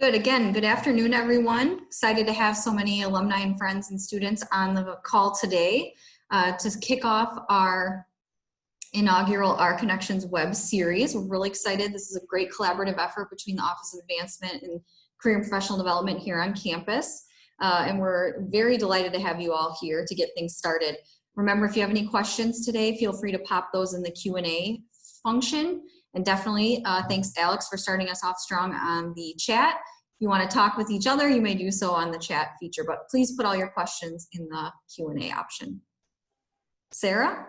Good. Again, good afternoon, everyone. Excited to have so many alumni and friends and students on the call today to kick off our inaugural Our Connections web series. We're really excited. This is a great collaborative effort between the Office of Advancement and Career and Professional Development here on campus. And we're very delighted to have you all here to get things started. Remember, if you have any questions today, feel free to pop those in the Q&A function. And definitely thanks, Alex, for starting us off strong on the chat. If you want to talk with each other, you may do so on the chat feature, but please put all your questions in the Q&A option. Sara?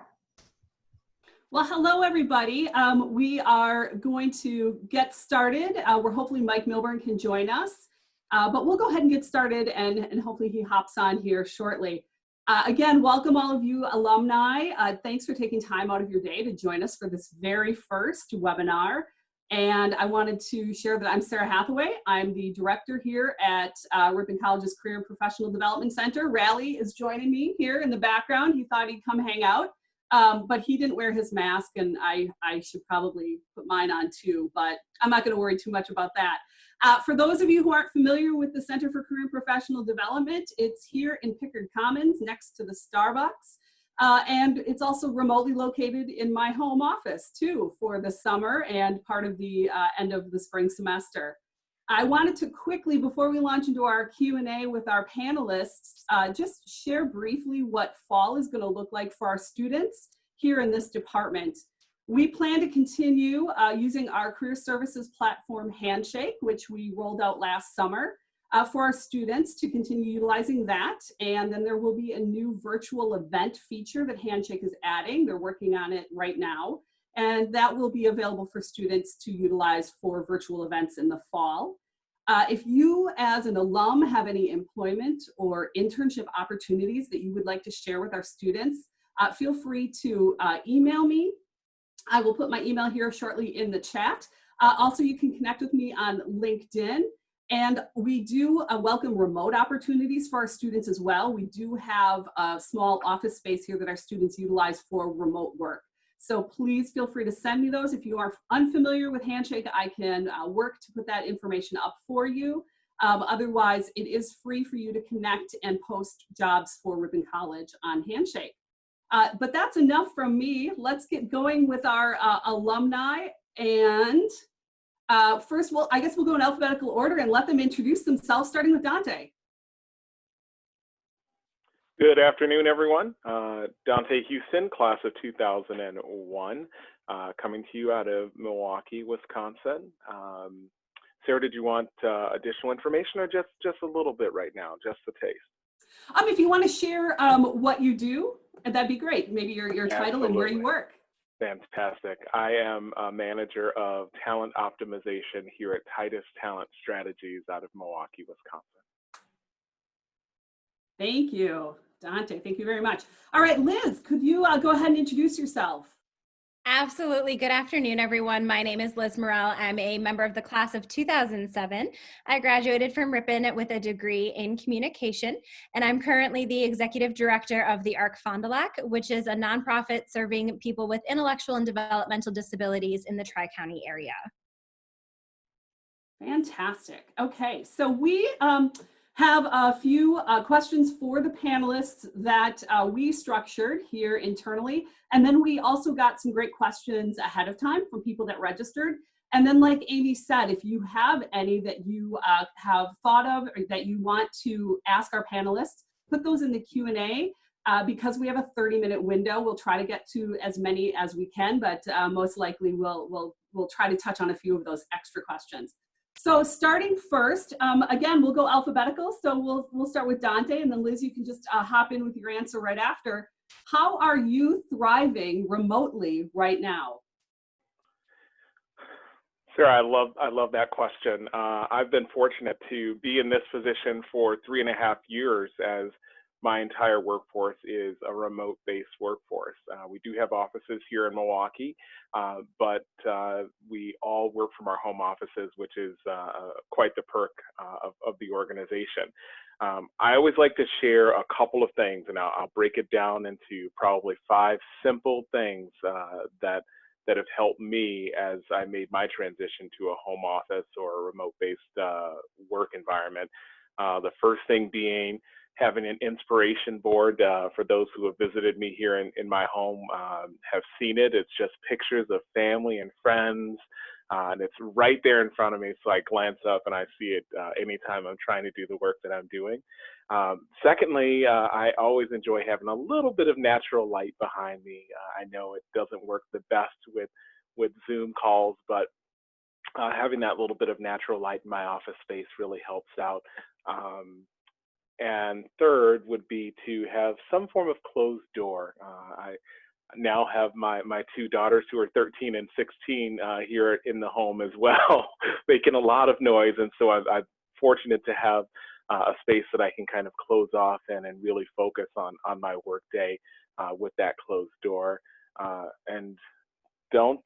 Well, hello, everybody. We are going to get started. We're hopefully Mike Milburn can join us, but we'll go ahead and get started, and hopefully he hops on here shortly. Again, welcome all of you alumni. Thanks for taking time out of your day to join us for this very first webinar. And I wanted to share that I'm Sara Hathaway. I'm the director here at Ripon College's Career and Professional Development Center. Raleigh is joining me here in the background. He thought he'd come hang out, but he didn't wear his mask, and I should probably put mine on too, but I'm not going to worry too much about that. For those of you who aren't familiar with the Center for Career and Professional Development, it's here in Pickard Commons next to the Starbucks. And it's also remotely located in my home office too for the summer and part of the end of the spring semester. I wanted to quickly, before we launch into our Q&A with our panelists, just share briefly what fall is going to look like for our students here in this department. We plan to continue using our career services platform Handshake, which we rolled out last summer. For our students to continue utilizing that. And then there will be a new virtual event feature that Handshake is adding. They're working on it right now. And that will be available for students to utilize for virtual events in the fall. If you as an alum have any employment or internship opportunities that you would like to share with our students, feel free to email me. I will put my email here shortly in the chat. Also, you can connect with me on LinkedIn. And we do welcome remote opportunities for our students as well. We do have a small office space here that our students utilize for remote work. So please feel free to send me those. If you are unfamiliar with Handshake, I can work to put that information up for you. Otherwise, it is free for you to connect and post jobs for Ripon College on Handshake. But that's enough from me. Let's get going with our alumni. And first, I guess we'll go in alphabetical order and let them introduce themselves, starting with Dante. Good afternoon, everyone. Dante Houston, class of 2001, coming to you out of Milwaukee, Wisconsin. Sara, did you want additional information or just a little bit right now, just the taste? If you want to share what you do, that'd be great. Maybe your title and where you work. Fantastic. I am a manager of talent optimization here at Titus Talent Strategies out of Milwaukee, Wisconsin. Thank you, Dante. Thank you very much. All right, Liz, could you go ahead and introduce yourself? Absolutely. Good afternoon, everyone. My name is Liz Morrell. I'm a member of the class of 2007. I graduated from Ripon with a degree in communication, and I'm currently the executive director of the ARC Fond du Lac, which is a nonprofit serving people with intellectual and developmental disabilities in the Tri-County area. Fantastic. Okay, so we have a few questions for the panelists that we structured here internally. And then we also got some great questions ahead of time from people that registered. And then like Amy said, if you have any that you have thought of or that you want to ask our panelists, put those in the Q&A. Because we have a 30-minute window, we'll try to get to as many as we can, but most likely we'll try to touch on a few of those extra questions. So starting first, again, we'll go alphabetical. So we'll start with Dante, and then Liz, you can just hop in with your answer right after. How are you thriving remotely right now? Sara, I love that question. I've been fortunate to be in this position for 3.5 years as my entire workforce is a remote-based workforce. We do have offices here in Milwaukee, but we all work from our home offices, which is quite the perk of the organization. I always like to share a couple of things, and I'll break it down into probably 5 simple things that that have helped me as I made my transition to a home office or a remote-based work environment. The first thing being having an inspiration board. For those who have visited me here in my home, have seen it. It's just pictures of family and friends, and it's right there in front of me. So I glance up and I see it anytime I'm trying to do the work that I'm doing. Secondly, I always enjoy having a little bit of natural light behind me. I know it doesn't work the best with Zoom calls, but having that little bit of natural light in my office space really helps out. And third would be to have some form of closed door. I now have my two daughters who are 13 and 16 here in the home as well, making a lot of noise. And so I'm fortunate to have a space that I can kind of close off and really focus on my work day with that closed door. And don't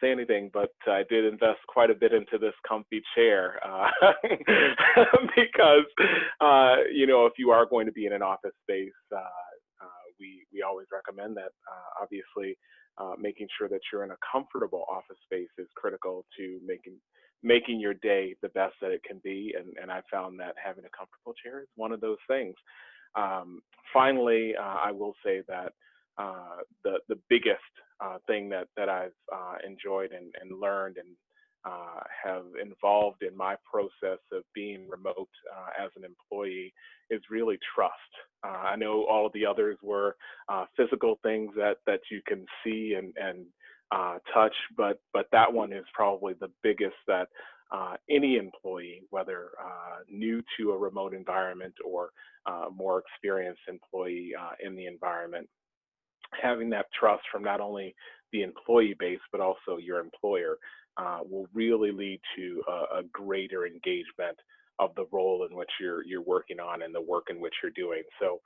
say anything, but I did invest quite a bit into this comfy chair because you know, if you are going to be in an office space, we always recommend that. Obviously, making sure that you're in a comfortable office space is critical to making your day the best that it can be. And I found that having a comfortable chair is one of those things. Finally, I will say that the biggest thing that I've enjoyed and learned and have involved in my process of being remote as an employee is really trust. I know all of the others were physical things that you can see and touch, but that one is probably the biggest that any employee, whether new to a remote environment or more experienced employee in the environment, having that trust from not only the employee base, but also your employer will really lead to a greater engagement of the role in which you're working on and the work in which you're doing. So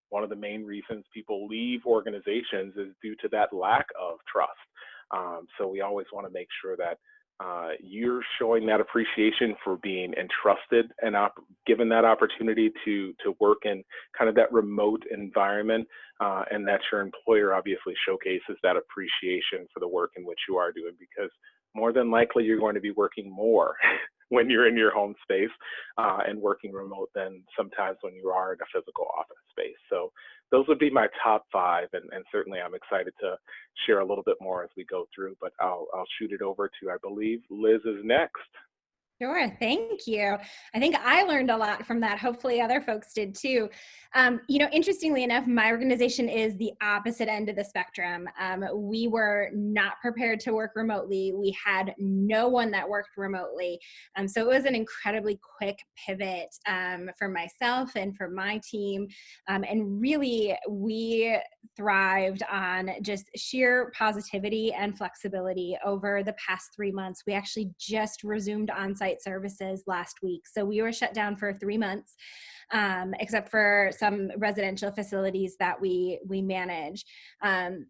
one of the main reasons people leave organizations is due to that lack of trust. So we always want to make sure that you're showing that appreciation for being entrusted and given that opportunity to work in kind of that remote environment, and that your employer obviously showcases that appreciation for the work in which you are doing, because more than likely you're going to be working more when you're in your home space and working remote than sometimes when you are in a physical office space. So those would be my top 5, and certainly I'm excited to share a little bit more as we go through, but I'll shoot it over to, I believe, Liz is next. Sure. Thank you. I think I learned a lot from that. Hopefully other folks did too. You know, interestingly enough, my organization is the opposite end of the spectrum. We were not prepared to work remotely. We had no one that worked remotely. So it was an incredibly quick pivot for myself and for my team. And really, we thrived on just sheer positivity and flexibility over the past 3 months. We actually just resumed on-site services last week. So we were shut down for 3 months, except for some residential facilities that we manage. You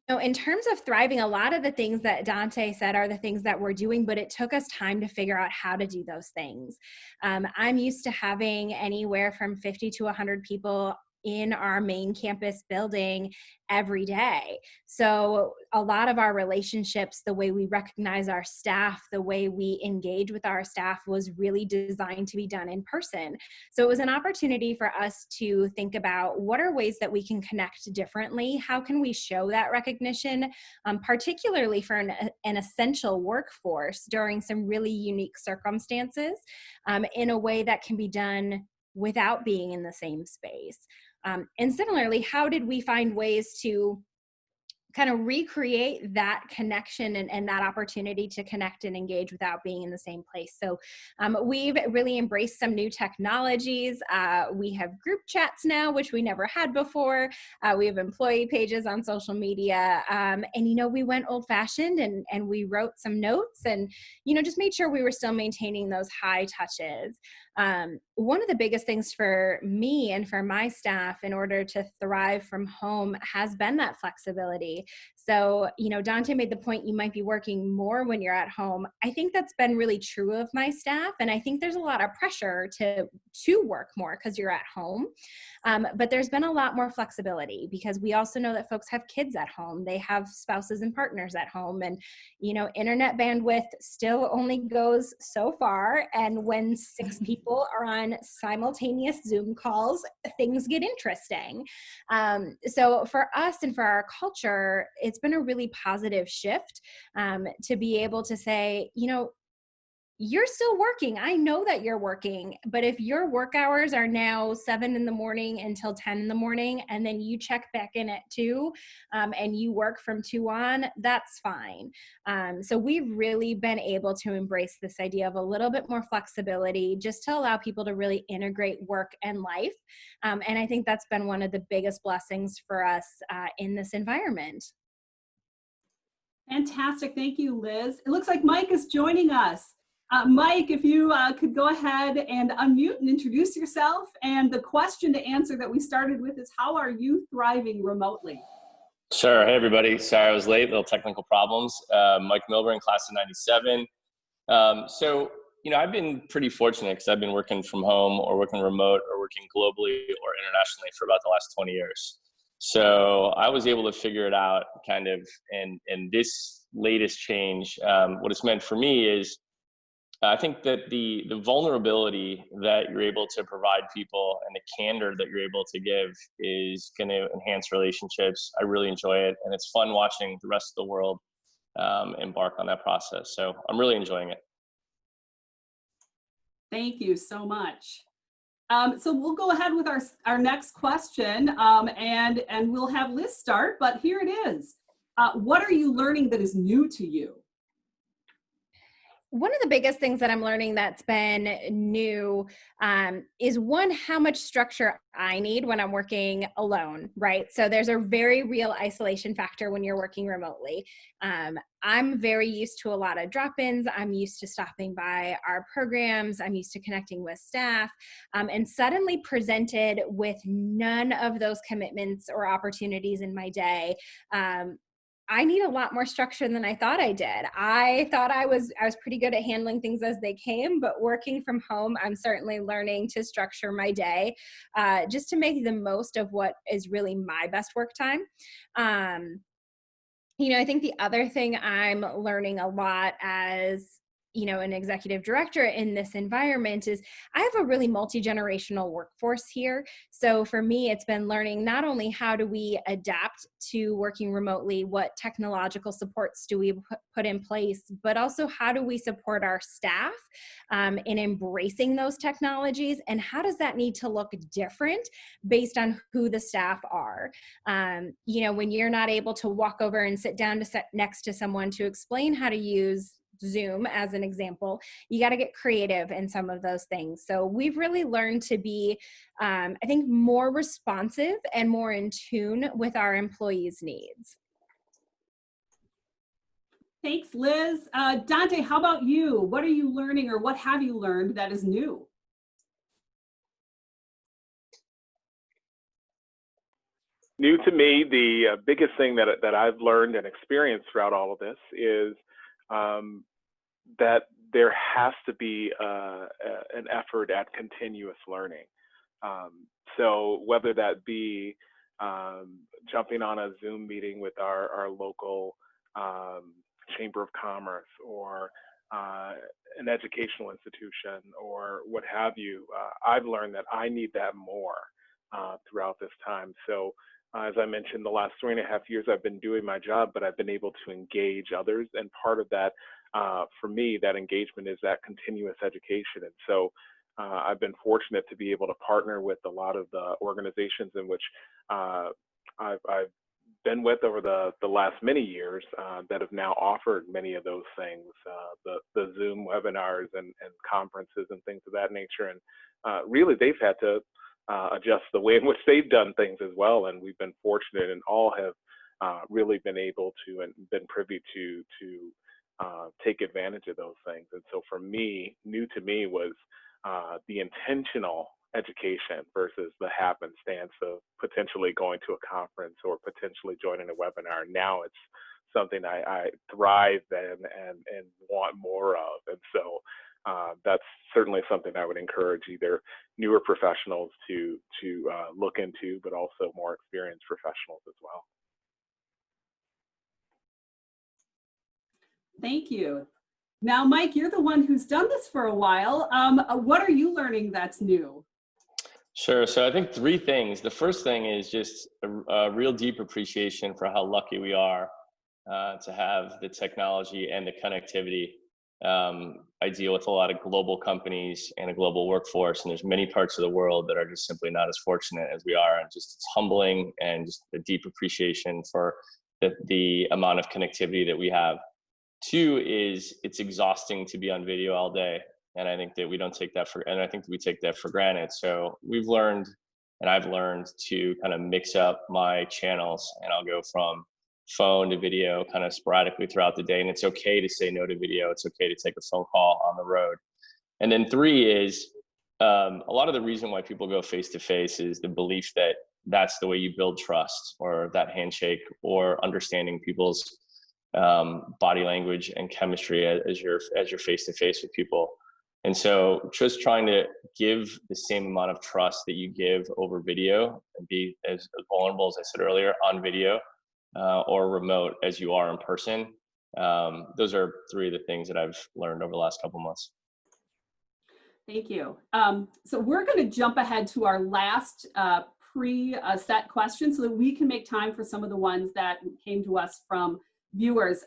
know, in terms of thriving, a lot of the things that Dante said are the things that we're doing, but it took us time to figure out how to do those things. I'm used to having anywhere from 50 to 100 people in our main campus building every day. So a lot of our relationships, the way we recognize our staff, the way we engage with our staff was really designed to be done in person. So it was an opportunity for us to think about what are ways that we can connect differently? How can we show that recognition, particularly for an essential workforce during some really unique circumstances, in a way that can be done without being in the same space. And similarly, how did we find ways to kind of recreate that connection and that opportunity to connect and engage without being in the same place? So we've really embraced some new technologies. We have group chats now, which we never had before. We have employee pages on social media. And, you know, we went old fashioned and we wrote some notes and, you know, just made sure we were still maintaining those high touches. One of the biggest things for me and for my staff in order to thrive from home has been that flexibility. So, Dante made the point you might be working more when you're at home. I think that's been really true of my staff. And I think there's a lot of pressure to work more because you're at home. But there's been a lot more flexibility because we also know that folks have kids at home. They have spouses and partners at home. And, internet bandwidth still only goes so far. And when 6 people are on simultaneous Zoom calls, things get interesting. So for us and for our culture, it's been a really positive shift to be able to say, you're still working. I know that you're working, but if your work hours are now 7 in the morning until 10 in the morning, and then you check back in at 2 and you work from 2 on, that's fine. So we've really been able to embrace this idea of a little bit more flexibility just to allow people to really integrate work and life. And I think that's been one of the biggest blessings for us in this environment. Fantastic. Thank you, Liz. It looks like Mike is joining us. Mike, if you could go ahead and unmute and introduce yourself. And the question to answer that we started with is, how are you thriving remotely? Sure. Hey, everybody. Sorry I was late. Little technical problems. Mike Milburn, class of 97. So, I've been pretty fortunate because I've been working from home or working remote or working globally or internationally for about the last 20 years. So I was able to figure it out kind of, and this latest change, what it's meant for me is, I think that the vulnerability that you're able to provide people and the candor that you're able to give is going to enhance relationships. I really enjoy it, and it's fun watching the rest of the world embark on that process. So I'm really enjoying it. Thank you so much. So we'll go ahead with our next question, and we'll have Liz start, but here it is. What are you learning that is new to you? One of the biggest things that I'm learning that's been new is one, how much structure I need when I'm working alone, right? So there's a very real isolation factor when you're working remotely. I'm very used to a lot of drop-ins. I'm used to stopping by our programs. I'm used to connecting with staff, and suddenly presented with none of those commitments or opportunities in my day. I need a lot more structure than I thought I did. I thought I was pretty good at handling things as they came, but working from home, I'm certainly learning to structure my day just to make the most of what is really my best work time. I think the other thing I'm learning a lot as an executive director in this environment is I have a really multi-generational workforce here. So for me, it's been learning not only how do we adapt to working remotely, what technological supports do we put in place, but also how do we support our staff in embracing those technologies, and how does that need to look different based on who the staff are. When you're not able to walk over and sit down next to someone to explain how to use Zoom as an example, you got to get creative in some of those things. So we've really learned to be, I think, more responsive and more in tune with our employees' needs. Thanks, Liz. Dante, how about you? What are you learning, or what have you learned that is new? New to me, the biggest thing that I've learned and experienced throughout all of this is that there has to be an effort at continuous learning. So whether that be jumping on a Zoom meeting with our local Chamber of Commerce, or an educational institution, or what have you, I've learned that I need that more throughout this time. So as I mentioned, the last 3.5 years I've been doing my job, but I've been able to engage others. And part of that, for me, that engagement is that continuous education. And so I've been fortunate to be able to partner with a lot of the organizations in which I've been with over the last many years that have now offered many of those things, the Zoom webinars and conferences and things of that nature. And really, they've had to adjust the way in which they've done things as well. And we've been fortunate, and all have really been able to and been privy to take advantage of those things. And so for me, new to me was the intentional education versus the happenstance of potentially going to a conference or potentially joining a webinar. Now it's something I thrive in and want more of. And so that's certainly something I would encourage either newer professionals to look into, but also more experienced professionals as well. Thank you. Now, Mike, you're the one who's done this for a while. What are you learning that's new? Sure. So I think three things. The first thing is just a real deep appreciation for how lucky we are to have the technology and the connectivity. I deal with a lot of global companies and a global workforce, and there's many parts of the world that are just simply not as fortunate as we are. And just it's humbling and just a deep appreciation for the amount of connectivity that we have. Two is it's exhausting to be on video all day. And I think that we don't take that and I think that we take that for granted. So we've learned, and I've learned to kind of mix up my channels, and I'll go from phone to video kind of sporadically throughout the day. And it's okay to say no to video. It's okay to take a phone call on the road. And then three is a lot of the reason why people go face-to-face is the belief that that's the way you build trust, or that handshake, or understanding people's body language and chemistry as you're face-to-face with people. And so just trying to give the same amount of trust that you give over video and be as vulnerable, as I said earlier, on video or remote as you are in person. Those are three of the things that I've learned over the last couple months. Thank you. So we're going to jump ahead to our last pre-set questions so that we can make time for some of the ones that came to us from viewers.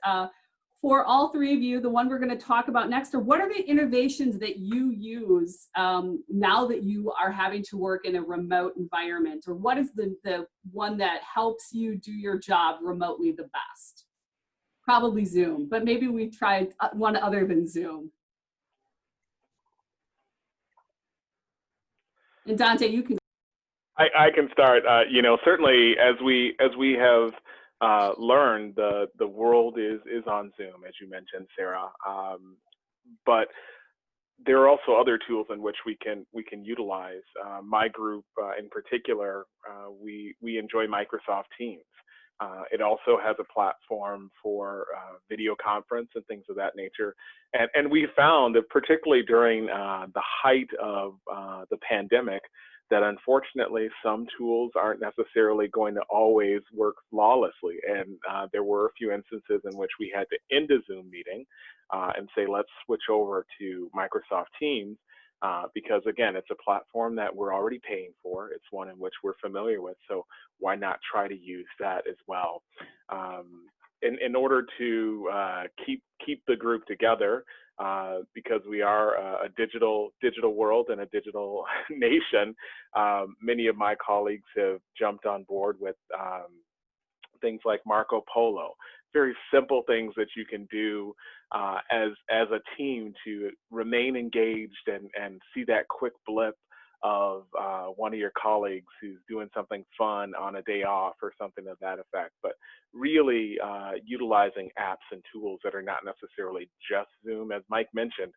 For all three of you, the one we're going to talk about next are what are the innovations that you use now that you are having to work in a remote environment, or what is the one that helps you do your job remotely the best? Probably Zoom, but maybe we tried one other than Zoom. And Dante, you can. I can start. You know, certainly as we have learned, the world is on Zoom, as you mentioned, Sara. But there are also other tools in which we can utilize. My group in particular, we enjoy Microsoft Teams. It also has a platform for video conference and things of that nature. And we found that particularly during the height of the pandemic, that unfortunately some tools aren't necessarily going to always work flawlessly. And there were a few instances in which we had to end a Zoom meeting and say, let's switch over to Microsoft Teams because again, it's a platform that we're already paying for. It's one in which we're familiar with. So why not try to use that as well? In order to keep the group together, because we are a digital world and a digital nation, many of my colleagues have jumped on board with things like Marco Polo, very simple things that you can do as a team to remain engaged and see that quick blip of one of your colleagues who's doing something fun on a day off or something of that effect, but really utilizing apps and tools that are not necessarily just Zoom. As Mike mentioned,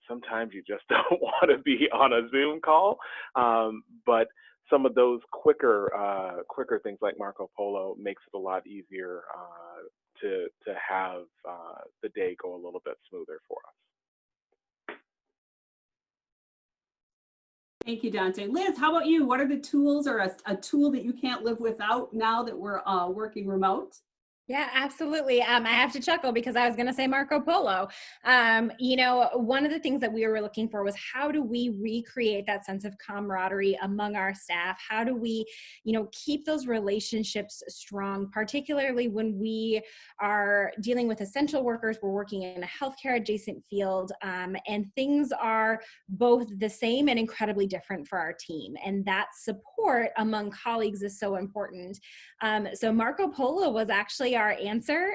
sometimes you just don't want to be on a Zoom call, but some of those quicker things like Marco Polo makes it a lot easier to have the day go a little bit smoother for us. Thank you, Dante. Liz, how about you? What are the tools or a tool that you can't live without now that we're working remote? Yeah, absolutely. I have to chuckle because I was going to say Marco Polo. You know, one of the things that we were looking for was how do we recreate that sense of camaraderie among our staff? How do we, you know, keep those relationships strong, particularly when we are dealing with essential workers, we're working in a healthcare adjacent field, and things are both the same and incredibly different for our team. And that support among colleagues is so important. So Marco Polo was actually really our answer.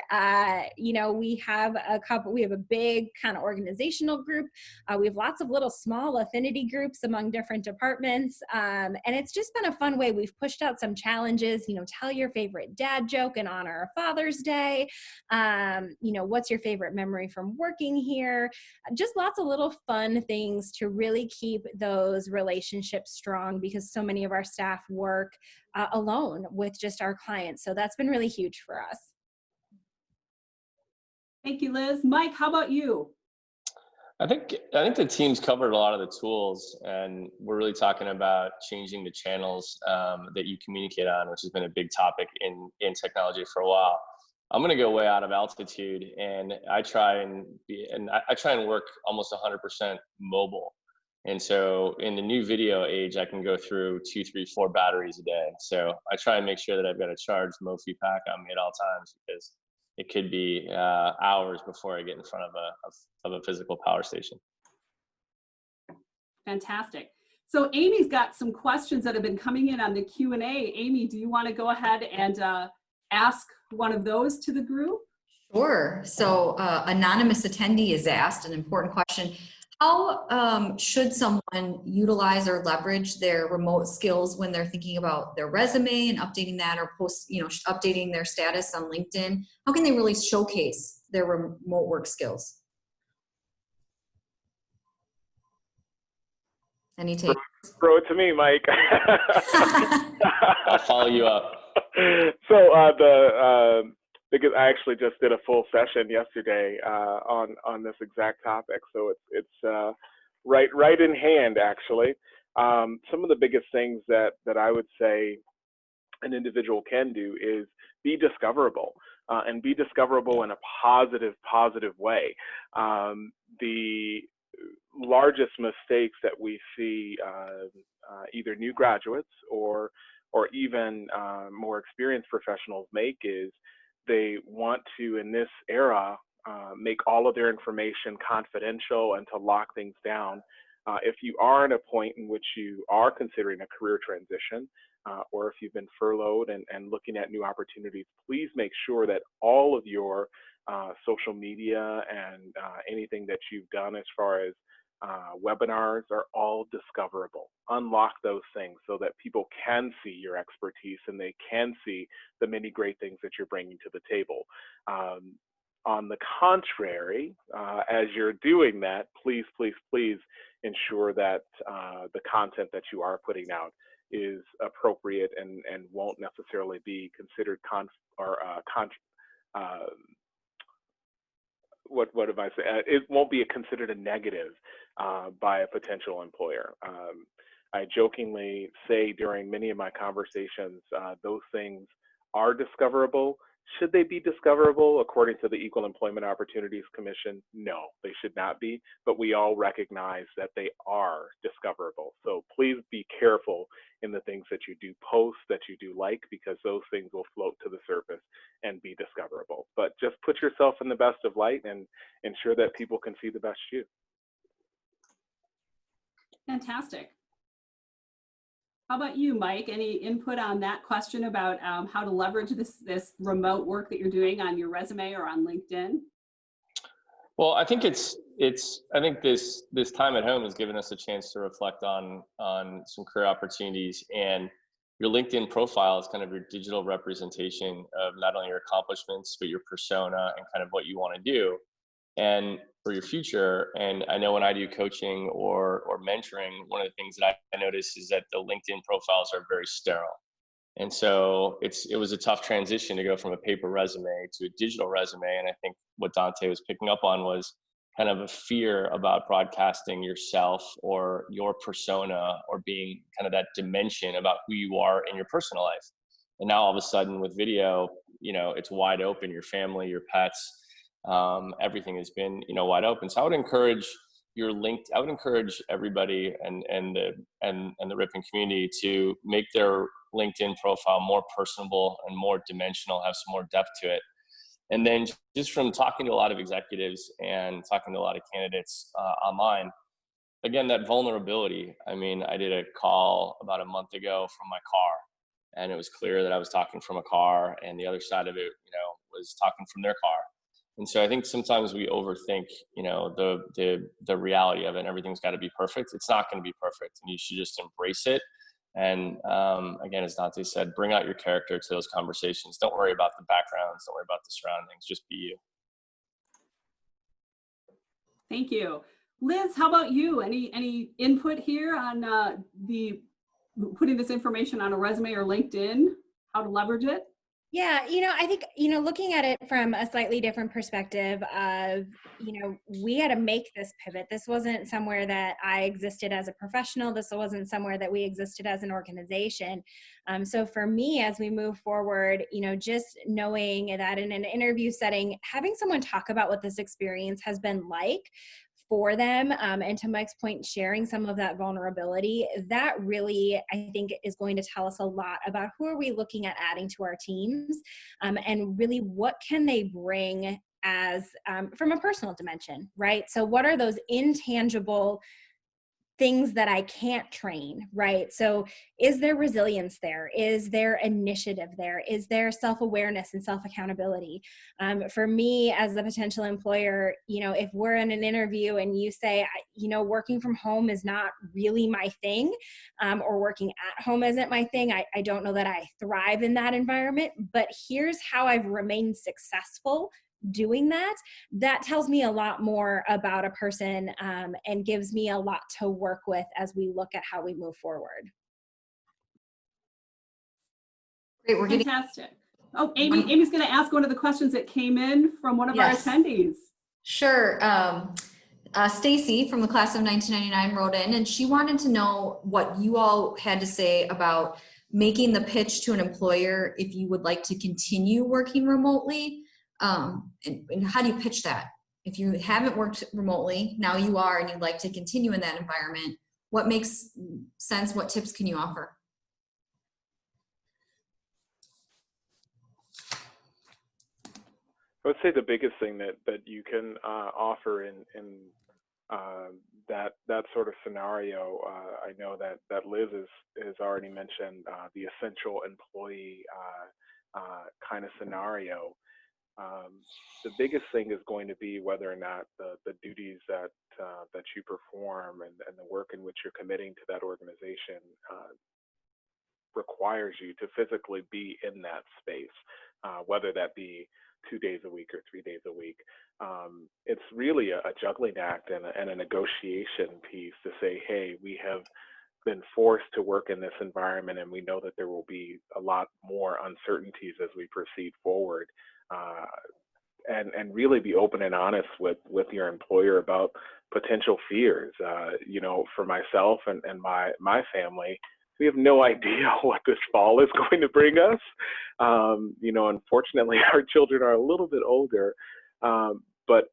You know, we have a big kind of organizational group. We have lots of little small affinity groups among different departments. And it's just been a fun way. We've pushed out some challenges, you know, tell your favorite dad joke in honor of Father's Day. You know, what's your favorite memory from working here? Just lots of little fun things to really keep those relationships strong, because so many of our staff work alone with just our clients. So that's been really huge for us. Thank you, Liz. Mike, how about you? I think the team's covered a lot of the tools, and we're really talking about changing the channels that you communicate on, which has been a big topic in technology for a while. I'm going to go way out of altitude, and I try and work almost 100% mobile. And so in the new video age, I can go through 2, 3, 4 batteries a day. So I try and make sure that I've got a charged Mophie pack on me at all times, because it could be hours before I get in front of a physical power station. Fantastic. So Amy's got some questions that have been coming in on the Q&A. Amy, do you want to go ahead and ask one of those to the group? Sure. So anonymous attendee is asked an important question. How should someone utilize or leverage their remote skills when they're thinking about their resume and updating that, or updating their status on LinkedIn? How can they really showcase their remote work skills? Any take? Throw it to me, Mike. I'll follow you up. So because I actually just did a full session yesterday on this exact topic, so it's right in hand actually. Some of the biggest things that I would say an individual can do is be discoverable, and be discoverable in a positive way. The largest mistakes that we see either new graduates or even more experienced professionals make is they want to, in this era, make all of their information confidential and to lock things down. If you are at a point in which you are considering a career transition, or if you've been furloughed and looking at new opportunities, please make sure that all of your social media and anything that you've done as far as webinars are all discoverable. Unlock those things so that people can see your expertise and they can see the many great things that you're bringing to the table. On the contrary, as you're doing that, please ensure that the content that you are putting out is appropriate and won't necessarily be considered what am I saying? It won't be considered a negative by a potential employer. I jokingly say during many of my conversations, those things are discoverable. Should they be discoverable according to the Equal Employment Opportunities Commission? No, they should not be, but we all recognize that they are discoverable. So please be careful in the things that you do post, that you do like, because those things will float to the surface and be discoverable. But just put yourself in the best of light and ensure that people can see the best you. Fantastic. How about you, Mike? Any input on that question about how to leverage this remote work that you're doing on your resume or on LinkedIn? Well, I think I think this time at home has given us a chance to reflect on some career opportunities, and your LinkedIn profile is kind of your digital representation of not only your accomplishments, but your persona and kind of what you want to do and for your future. And I know when I do coaching or mentoring, one of the things that I notice is that the LinkedIn profiles are very sterile. And so it was a tough transition to go from a paper resume to a digital resume. And I think what Dante was picking up on was kind of a fear about broadcasting yourself or your persona or being kind of that dimension about who you are in your personal life. And now all of a sudden with video, it's wide open, your family, your pets, everything has been, wide open. So I would encourage everybody and the Ripon community to make their LinkedIn profile more personable and more dimensional, have some more depth to it. And then just from talking to a lot of executives and talking to a lot of candidates online, again, that vulnerability. I mean, I did a call about a month ago from my car, and it was clear that I was talking from a car, and the other side of it, was talking from their car. And so I think sometimes we overthink, you know, the reality of it, and everything's got to be perfect. It's not going to be perfect, and you should just embrace it. And again, as Dante said, bring out your character to those conversations. Don't worry about the backgrounds. Don't worry about the surroundings. Just be you. Thank you. Liz, how about you? Any input here on the putting this information on a resume or LinkedIn, how to leverage it? Yeah, I think, looking at it from a slightly different perspective of, we had to make this pivot. This wasn't somewhere that I existed as a professional. This wasn't somewhere that we existed as an organization. So for me, as we move forward, just knowing that in an interview setting, having someone talk about what this experience has been like for them, and to Mike's point, sharing some of that vulnerability, that really, I think, is going to tell us a lot about who are we looking at adding to our teams, and really what can they bring as, from a personal dimension, right? So what are those intangible things that I can't train, right? So is there resilience there? Is there initiative there? Is there self-awareness and self-accountability? For me as a potential employer, if we're in an interview and you say, working from home is not really my thing, or working at home isn't my thing, I don't know that I thrive in that environment, but here's how I've remained successful doing that, that tells me a lot more about a person, and gives me a lot to work with as we look at how we move forward. Great, we're getting Fantastic. Oh, Amy's going to ask one of the questions that came in from one of our attendees. Sure. Stacy from the class of 1999 wrote in, and she wanted to know what you all had to say about making the pitch to an employer if you would like to continue working remotely. And how do you pitch that? If you haven't worked remotely, now you are, and you'd like to continue in that environment, what makes sense? What tips can you offer? I would say the biggest thing that you can offer in that sort of scenario, I know that Liz has already mentioned the essential employee kind of scenario. The biggest thing is going to be whether or not the duties that you perform and the work in which you're committing to that organization requires you to physically be in that space, whether that be 2 days a week or 3 days a week. It's really a juggling act and a negotiation piece to say, hey, we have been forced to work in this environment, and we know that there will be a lot more uncertainties as we proceed forward. And really be open and honest with your employer about potential fears. For myself and my family, we have no idea what this fall is going to bring us. Unfortunately, our children are a little bit older, but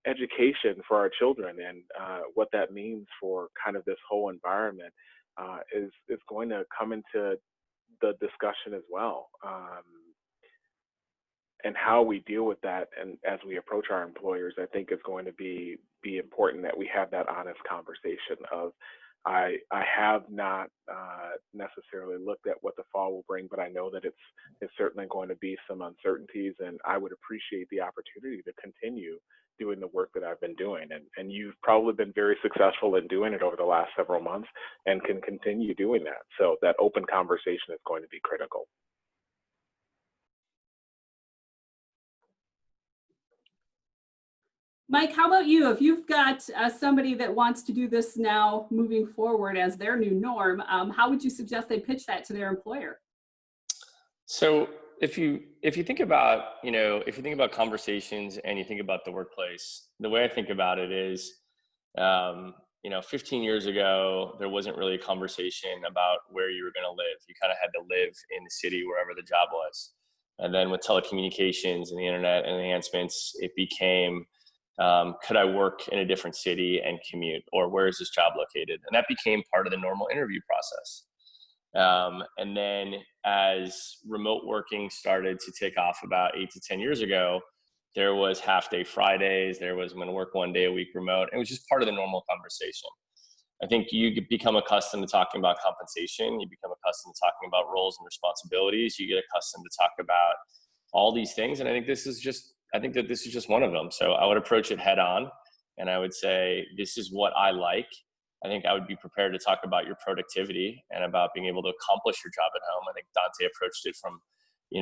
education for our children and what that means for kind of this whole environment is going to come into the discussion as well. And how we deal with that, and as we approach our employers, I think it's going to be important that we have that honest conversation of, I have not necessarily looked at what the fall will bring, but I know that it's certainly going to be some uncertainties, and I would appreciate the opportunity to continue doing the work that I've been doing. And you've probably been very successful in doing it over the last several months and can continue doing that. So that open conversation is going to be critical. Mike, how about you? If you've got somebody that wants to do this now moving forward as their new norm, how would you suggest they pitch that to their employer? So if you think about, if you think about conversations and you think about the workplace, the way I think about it is, 15 years ago, there wasn't really a conversation about where you were going to live. You kind of had to live in the city wherever the job was. And then with telecommunications and the internet and enhancements, it became, could I work in a different city and commute, or where is this job located? And that became part of the normal interview process. And then as remote working started to take off about 8 to 10 years ago, there was half-day Fridays. There was, I'm going to work 1 day a week remote. It was just part of the normal conversation. I think you become accustomed to talking about compensation. You become accustomed to talking about roles and responsibilities. You get accustomed to talk about all these things. And I think that this is just one of them. So I would approach it head on, and I would say, this is what I like. I think I would be prepared to talk about your productivity and about being able to accomplish your job at home. I think Dante approached it from,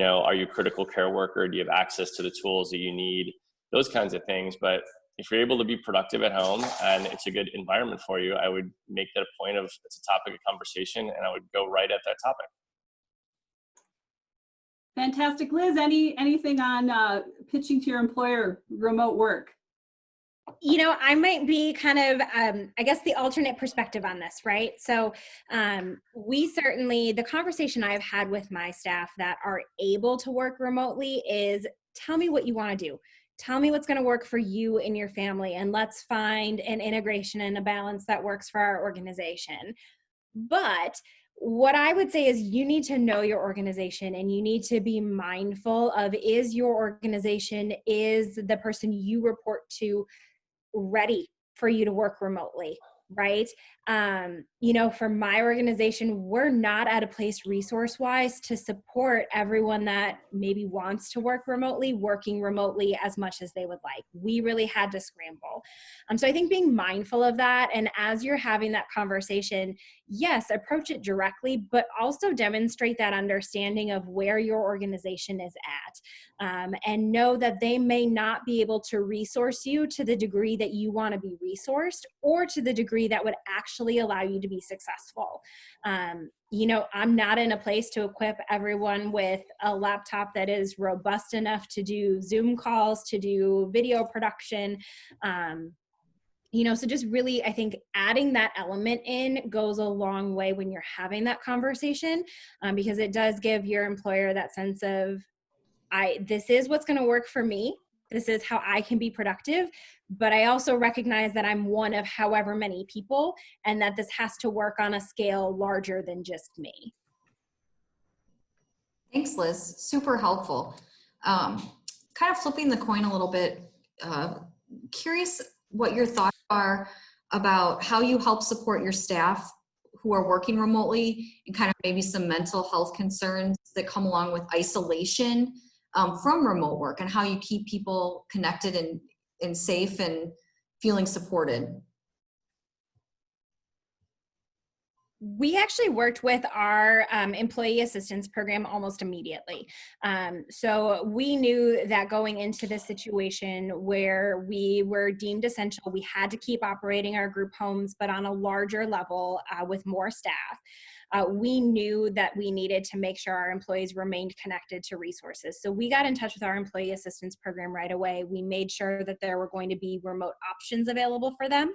are you a critical care worker? Do you have access to the tools that you need? Those kinds of things. But if you're able to be productive at home and it's a good environment for you, I would make that a point of, it's a topic of conversation, and I would go right at that topic. Fantastic. Liz, anything on pitching to your employer remote work? I might be kind of, I guess, the alternate perspective on this, right? So the conversation I've had with my staff that are able to work remotely is, tell me what you want to do. Tell me what's going to work for you and your family, and let's find an integration and a balance that works for our organization. But what I would say is, you need to know your organization, and you need to be mindful of, is your organization, is the person you report to ready for you to work remotely, right? For my organization, we're not at a place resource-wise to support everyone that maybe wants to work remotely, working remotely as much as they would like. We really had to scramble. So I think being mindful of that, and as you're having that conversation, yes, approach it directly, but also demonstrate that understanding of where your organization is at, and know that they may not be able to resource you to the degree that you want to be resourced, or to the degree that would actually allow you to be successful. I'm not in a place to equip everyone with a laptop that is robust enough to do Zoom calls, to do video production. So just really, I think adding that element in goes a long way when you're having that conversation, because it does give your employer that sense of, this is what's going to work for me. This is how I can be productive, but I also recognize that I'm one of however many people, and that this has to work on a scale larger than just me. Thanks, Liz. Super helpful. Kind of flipping the coin a little bit, curious what your thoughts are about how you help support your staff who are working remotely, and kind of maybe some mental health concerns that come along with isolation from remote work, and how you keep people connected and safe and feeling supported. We actually worked with our employee assistance program almost immediately. So we knew that going into this situation where we were deemed essential, we had to keep operating our group homes, but on a larger level with more staff. We knew that we needed to make sure our employees remained connected to resources. So we got in touch with our employee assistance program right away. We made sure that there were going to be remote options available for them,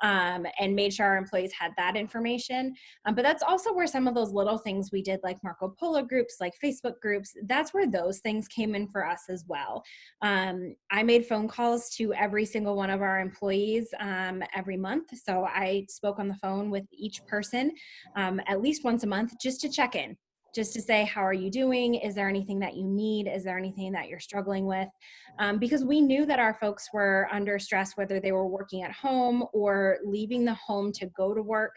and made sure our employees had that information. But that's also where some of those little things we did, like Marco Polo groups, like Facebook groups, that's where those things came in for us as well. I made phone calls to every single one of our employees every month. So I spoke on the phone with each person at least once a month, just to check in, just to say, how are you doing? Is there anything that you need? Is there anything that you're struggling with? Because we knew that our folks were under stress, whether they were working at home or leaving the home to go to work.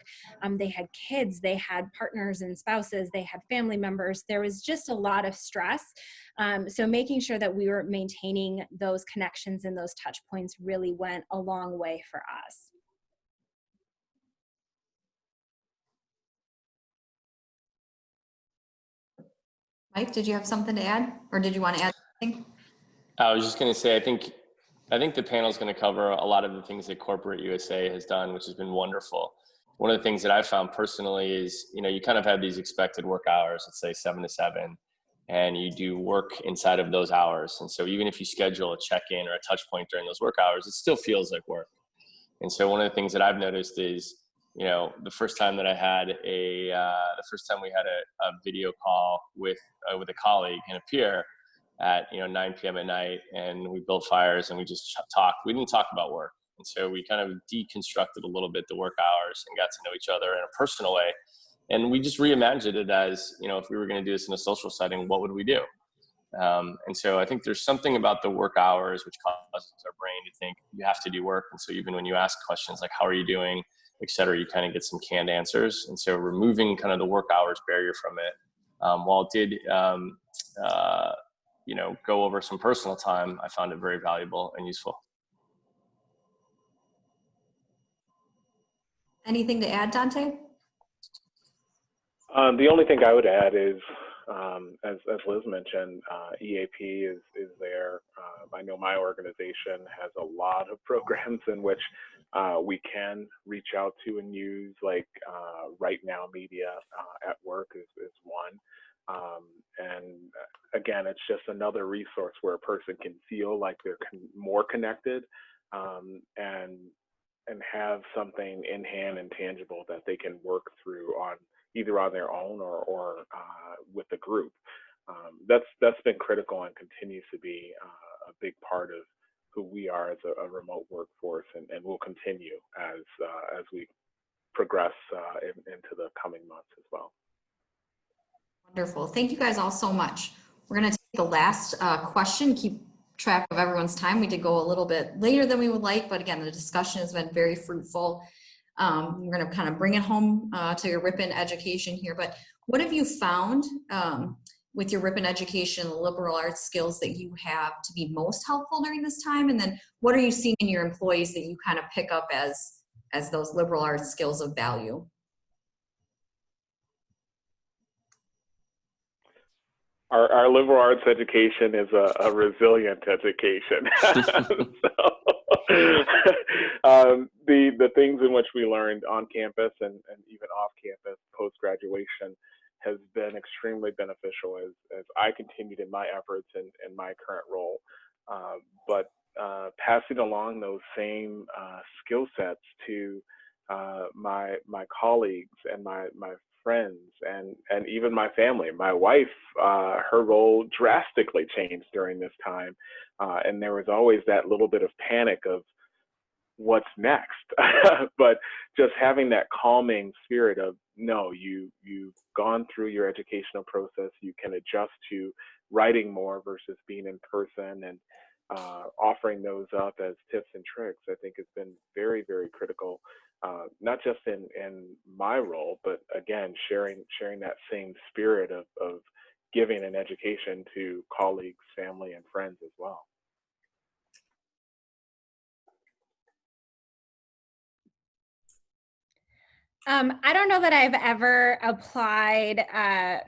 They had kids, they had partners and spouses, they had family members. There was just a lot of stress. So making sure that we were maintaining those connections and those touch points really went a long way for us. Mike, did you have something to add, or did you want to add something? I was just going to say, I think the panel is going to cover a lot of the things that corporate USA has done, which has been wonderful. One of the things that I found personally is, you kind of have these expected work hours, let's say 7 to 7, and you do work inside of those hours. And so even if you schedule a check-in or a touch point during those work hours, it still feels like work. And so one of the things that I've noticed is, the first time that I had we had a video call with a colleague and a peer at 9 p.m. at night, and we built fires and we just talked. We didn't talk about work, and so we kind of deconstructed a little bit the work hours and got to know each other in a personal way. And we just reimagined it as, if we were going to do this in a social setting, what would we do? And so I think there's something about the work hours which causes our brain to think you have to do work. And so even when you ask questions like, how are you doing, et cetera, you kind of get some canned answers. And so removing kind of the work hours barrier from it, while it did go over some personal time, I found it very valuable and useful. Anything to add, Dante? The only thing I would add is, as Liz mentioned, EAP is there. I know my organization has a lot of programs in which we can reach out to and use, like Right Now Media at Work is one. And again, it's just another resource where a person can feel like they're more connected and have something in hand and tangible that they can work through on either on their own or with the group. That's been critical and continues to be a big part of who we are as a remote workforce, and will continue as we progress into the coming months as well. Wonderful. Thank you guys all so much. We're going to take the last question, keep track of everyone's time. We did go a little bit later than we would like, but again, the discussion has been very fruitful. We're going to kind of bring it home to your Ripon education here, but what have you found with your Ripon education, the liberal arts skills that you have to be most helpful during this time? And then what are you seeing in your employees that you kind of pick up as those liberal arts skills of value? Our liberal arts education is a resilient education. The things in which we learned on campus and even off campus post-graduation has been extremely beneficial as I continued in my efforts in my current role. But passing along those same skill sets to my colleagues and my friends and even my family. My wife, her role drastically changed during this time, and there was always that little bit of panic of what's next. But just having that calming spirit of, no, you've gone through your educational process, you can adjust to writing more versus being in person, and offering those up as tips and tricks, I think has been very, very critical. Not just in my role, but again, sharing that same spirit of giving an education to colleagues, family, and friends as well. I don't know that I've ever applied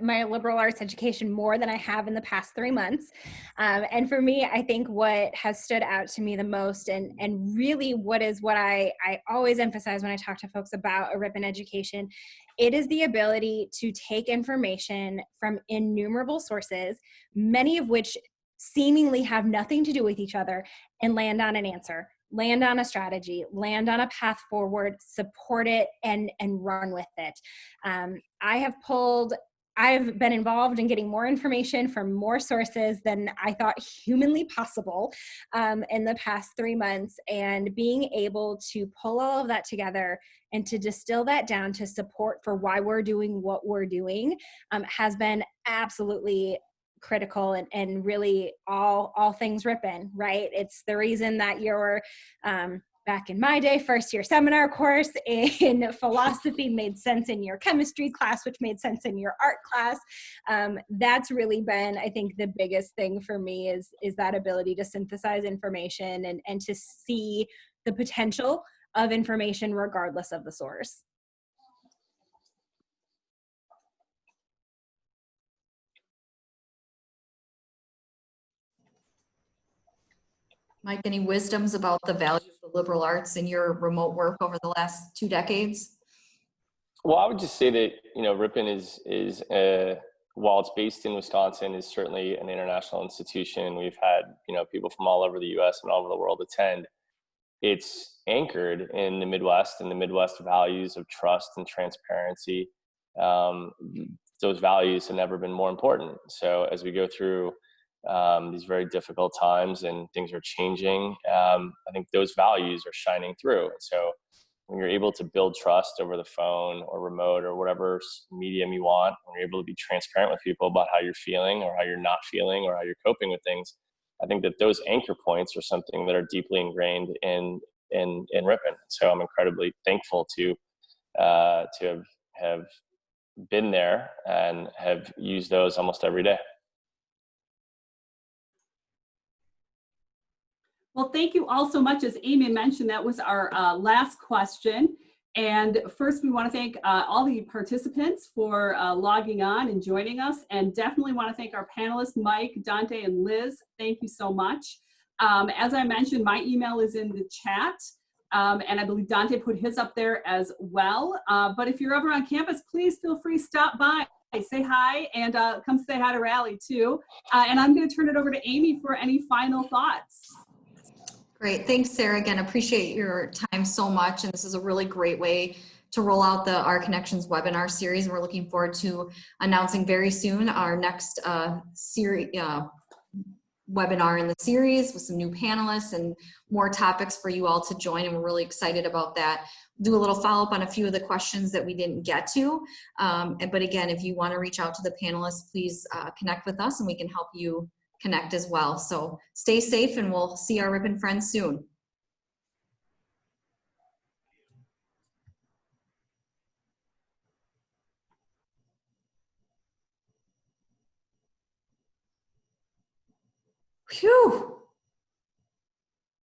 my liberal arts education more than I have in the past 3 months. And for me, I think what has stood out to me the most and really what I always emphasize when I talk to folks about a Ripon education, it is the ability to take information from innumerable sources, many of which seemingly have nothing to do with each other, and land on an answer. Land on a strategy, land on a path forward, support it, and run with it. I've been involved in getting more information from more sources than I thought humanly possible in the past 3 months, and being able to pull all of that together and to distill that down to support for why we're doing what we're doing has been absolutely critical and really all things Ripon, right? It's the reason that your back in my day, first year seminar course in philosophy made sense in your chemistry class, which made sense in your art class. That's really been, I think, the biggest thing for me is that ability to synthesize information and to see the potential of information regardless of the source. Mike, any wisdoms about the value of the liberal arts in your remote work over the last 2 decades? Well, I would just say that, Ripon is while it's based in Wisconsin, is certainly an international institution. We've had, people from all over the US and all over the world attend. It's anchored in the Midwest, and the Midwest values of trust and transparency. Those values have never been more important. So as we go through these very difficult times and things are changing, I think those values are shining through. And so when you're able to build trust over the phone or remote or whatever medium you want, when you're able to be transparent with people about how you're feeling or how you're not feeling or how you're coping with things, I think that those anchor points are something that are deeply ingrained in Ripon. So I'm incredibly thankful to have been there and have used those almost every day. Well, thank you all so much. As Amy mentioned, that was our last question. And first, we want to thank all the participants for logging on and joining us. And definitely want to thank our panelists, Mike, Dante, and Liz. Thank you so much. As I mentioned, my email is in the chat. And I believe Dante put his up there as well. But if you're ever on campus, please feel free to stop by, say hi, and come say hi to Rally too. And I'm going to turn it over to Amy for any final thoughts. Great. Thanks, Sarah. Again, appreciate your time so much. And this is a really great way to roll out the Our Connections webinar series. And we're looking forward to announcing very soon our next webinar in the series with some new panelists and more topics for you all to join. And we're really excited about that. Do a little follow-up on a few of the questions that we didn't get to. But again, if you want to reach out to the panelists, please connect with us and we can help you connect as well. So stay safe and we'll see our Ripon friends soon. Phew.